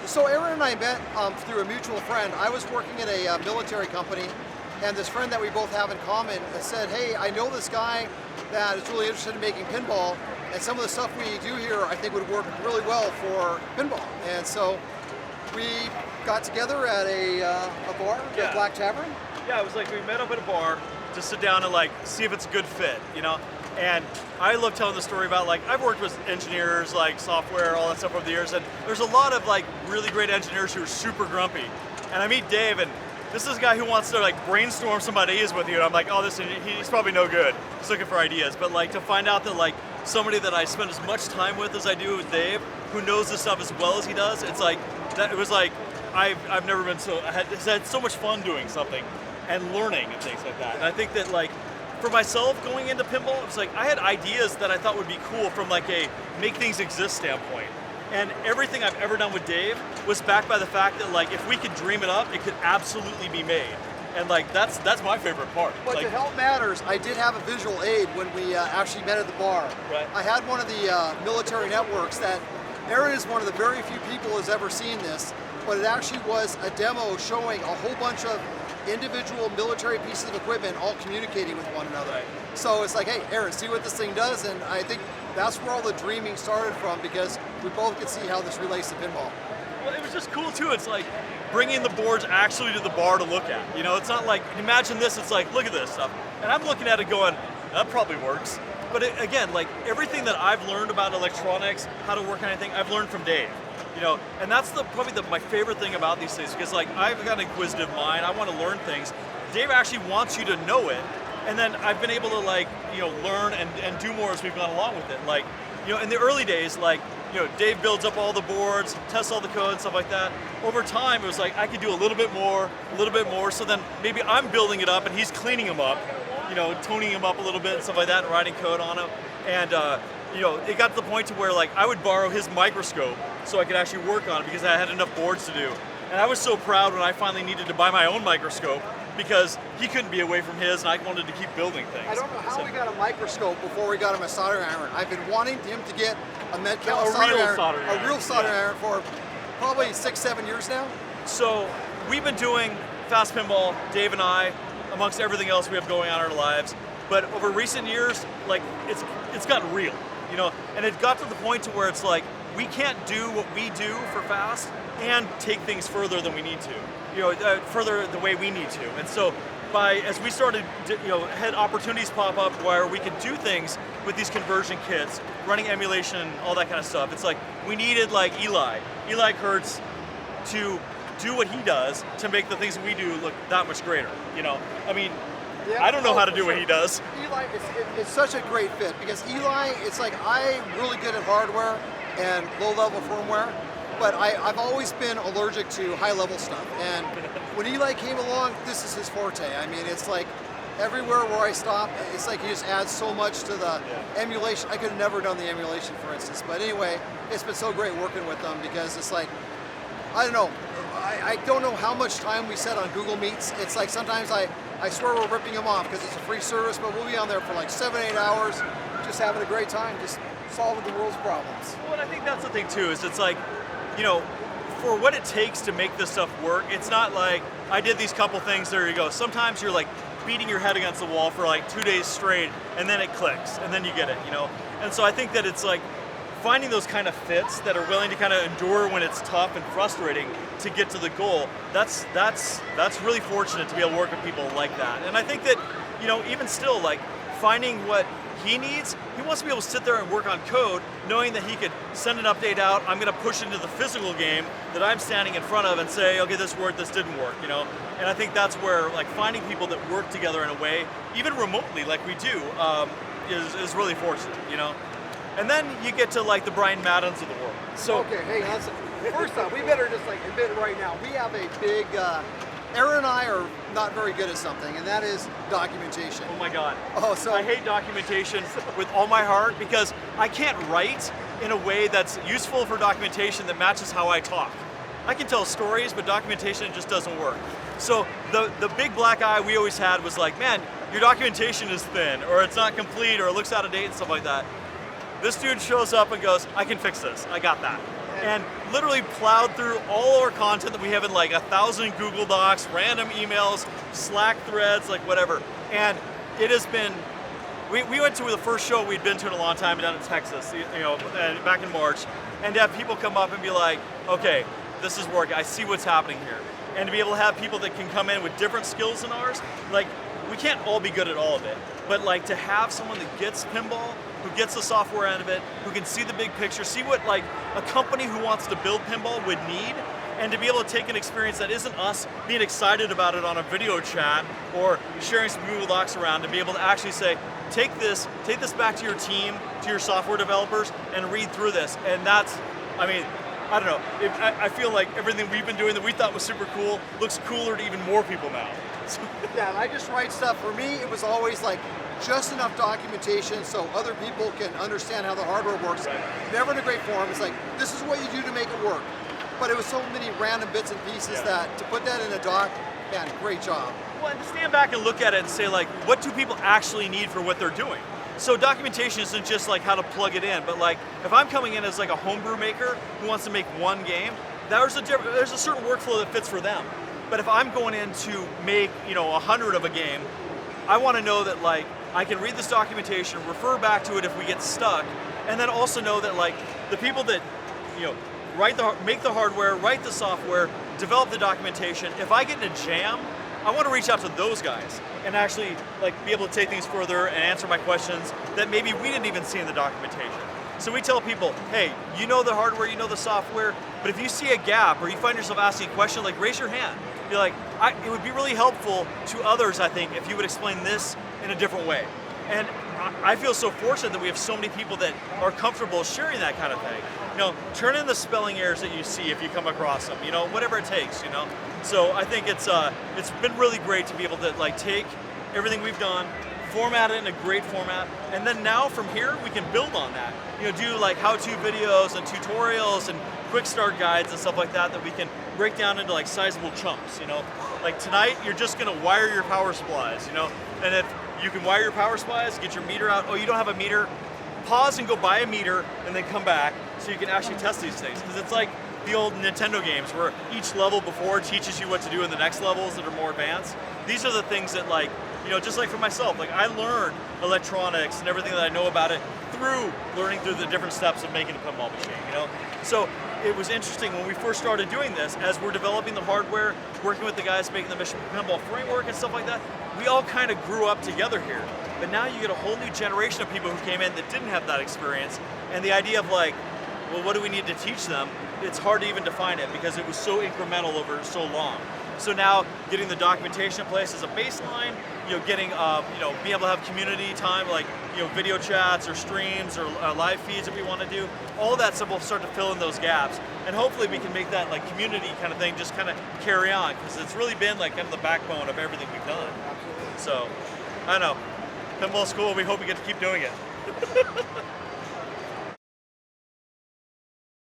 So Aaron and I met through a mutual friend. I was working at a military company, and this friend that we both have in common said, hey, I know this guy that is really interested in making pinball, and some of the stuff we do here I think would work really well for pinball. And so we got together at a bar, Yeah. at Black Tavern. Yeah, it was like we met up at a bar to sit down and like see if it's a good fit, you know? And I love telling the story about like, I've worked with engineers, like software, all that stuff over the years, and there's a lot of like really great engineers who are super grumpy. And I meet Dave, and this is a guy who wants to like brainstorm some ideas with you, and I'm like, oh, he's probably no good. He's looking for ideas. But like to find out that like somebody that I spend as much time with as I do with Dave, who knows this stuff as well as he does, it's like, it was like, I've never been had so much fun doing something and learning and things like that. And I think that like, for myself going into pinball, it's like I had ideas that I thought would be cool from like a make things exist standpoint. And everything I've ever done with Dave was backed by the fact that like if we could dream it up, it could absolutely be made. And like that's my favorite part. But like, to help matters, I did have a visual aid when we actually met at the bar. Right. I had one of the military networks that Aaron is one of the very few people who has ever seen this, but it actually was a demo showing a whole bunch of individual military pieces of equipment all communicating with one another. Right. So it's like, hey, Aaron, see what this thing does, and I think that's where all the dreaming started from, because we both could see how this relates to pinball. well, it was just cool too. It's like bringing the boards actually to the bar to look at. You know, it's not like, imagine this, it's like, look at this stuff. And I'm looking at it going, that probably works. But again, like everything that I've learned about electronics, how to work on anything, I've learned from Dave. You know, and that's probably my favorite thing about these things, because like I've got an inquisitive mind, I want to learn things. Dave actually wants you to know it, and then I've been able to like, you know, learn and do more as we've gone along with it. Like, you know, in the early days, like, you know, Dave builds up all the boards, tests all the code, stuff like that. Over time, it was like I could do a little bit more, so then maybe I'm building it up and he's cleaning them up, you know, toning them up a little bit and stuff like that, and writing code on them. And you know, it got to the point to where like I would borrow his microscope so I could actually work on it because I had enough boards to do. And I was so proud when I finally needed to buy my own microscope because he couldn't be away from his and I wanted to keep building things. I don't know how we got a microscope before we got him a soldering iron. I've been wanting him to get a Metcal a real soldering iron for probably 6-7 years now. So we've been doing Fast Pinball, Dave and I, amongst everything else we have going on in our lives. But over recent years, like it's gotten real, you know, and it got to the point to where it's like we can't do what we do for Fast and take things further than we need to, you know, further the way we need to. And so as we started, you know, had opportunities pop up where we could do things with these conversion kits, running emulation, all that kind of stuff. It's like we needed like Eli Curtz to do what he does to make the things we do look that much greater, you know. I mean, yeah, I don't know how to do what he does. Eli, it's such a great fit because Eli, it's like I'm really good at hardware and low-level firmware, but I've always been allergic to high-level stuff. And when Eli came along, this is his forte. I mean, it's like everywhere where I stop, it's like he just adds so much to the emulation. I could have never done the emulation, for instance. But anyway, it's been so great working with them because it's like, I don't know. I don't know how much time we set on Google Meets. It's like sometimes I swear we're ripping them off because it's a free service, but we'll be on there for like 7-8 hours just having a great time, just solving the world's problems. Well, and I think that's the thing too, is it's like, you know, for what it takes to make this stuff work, it's not like I did these couple things, there you go. Sometimes you're like beating your head against the wall for like 2 days straight and then it clicks and then you get it, you know? And so I think that it's like finding those kind of fits that are willing to kind of endure when it's tough and frustrating to get to the goal, that's really fortunate to be able to work with people like that. And I think that, you know, even still, like finding what he needs, he wants to be able to sit there and work on code, knowing that he could send an update out, I'm gonna push into the physical game that I'm standing in front of and say, okay, this worked, this didn't work, you know? And I think that's where like finding people that work together in a way, even remotely like we do, is really fortunate, you know? And then you get to like the Brian Maddens of the world. So okay, hey, first off, we better just like admit it right now. We have a big, Aaron and I are not very good at something, and that is documentation. Oh my God. Oh, so I hate documentation with all my heart because I can't write in a way that's useful for documentation that matches how I talk. I can tell stories, but documentation just doesn't work. So the big black eye we always had was like, man, your documentation is thin, or it's not complete, or it looks out of date and stuff like that. This dude shows up and goes, I can fix this, I got that. and literally plowed through all our content that we have in like 1,000 Google Docs, random emails, Slack threads, like whatever. And it has been, we went to the first show we'd been to in a long time down in Texas, and back in March, and to have people come up and be like, okay, this is working, I see what's happening here. And to be able to have people that can come in with different skills than ours, like, we can't all be good at all of it, but like to have someone that gets pinball, who gets the software end of it, who can see the big picture, see what like a company who wants to build pinball would need, and to be able to take an experience that isn't us being excited about it on a video chat or sharing some Google Docs around, to be able to actually say, take this back to your team, to your software developers, and read through this. And that's, I mean, I don't know, I feel like everything we've been doing that we thought was super cool looks cooler to even more people now. Yeah, and I just write stuff. For me, it was always like just enough documentation so other people can understand how the hardware works. Right. Never in a great form. It's like, this is what you do to make it work. But it was so many random bits and pieces that to put that in a doc, man, great job. Well, and to stand back and look at it and say, like, what do people actually need for what they're doing? So documentation isn't just like how to plug it in, but like if I'm coming in as like a homebrew maker who wants to make one game, there's a certain workflow that fits for them. But if I'm going in to make 100 of a game, I want to know that like I can read this documentation, refer back to it if we get stuck, and then also know that like the people that make the hardware, write the software, develop the documentation. If I get in a jam, I want to reach out to those guys and actually like be able to take things further and answer my questions that maybe we didn't even see in the documentation. So we tell people, hey, you know the hardware, you know the software, but if you see a gap or you find yourself asking a question, like raise your hand. Be like, it would be really helpful to others, I think, if you would explain this in a different way. And I feel so fortunate that we have so many people that are comfortable sharing that kind of thing. Turn in the spelling errors that you see if you come across them, whatever it takes, So I think it's been really great to be able to like take everything we've done, format it in a great format, and then now from here we can build on that. Do like how-to videos and tutorials and quick start guides and stuff like that we can break down into like sizable chunks. Like tonight you're just gonna wire your power supplies, and if you can wire your power supplies, get your meter out. Oh, you don't have a meter? Pause and go buy a meter and then come back so you can actually test these things. Because it's like the old Nintendo games where each level before teaches you what to do in the next levels that are more advanced. These are the things that like, just like for myself, like I learned electronics and everything that I know about it through learning through the different steps of making a pinball machine, So it was interesting when we first started doing this, as we're developing the hardware, working with the guys making the Mission Pinball framework and stuff like that, we all kind of grew up together here. But now you get a whole new generation of people who came in that didn't have that experience, and the idea of like, well, what do we need to teach them? It's hard to even define it because it was so incremental over so long. So now getting the documentation in place as a baseline, getting, being able to have community time, like, video chats or streams or live feeds that we want to do, all that stuff will start to fill in those gaps. And hopefully we can make that like community kind of thing just kind of carry on, because it's really been like kind of the backbone of everything we've done. Absolutely. So, I don't know. Pinball's cool. We hope we get to keep doing it.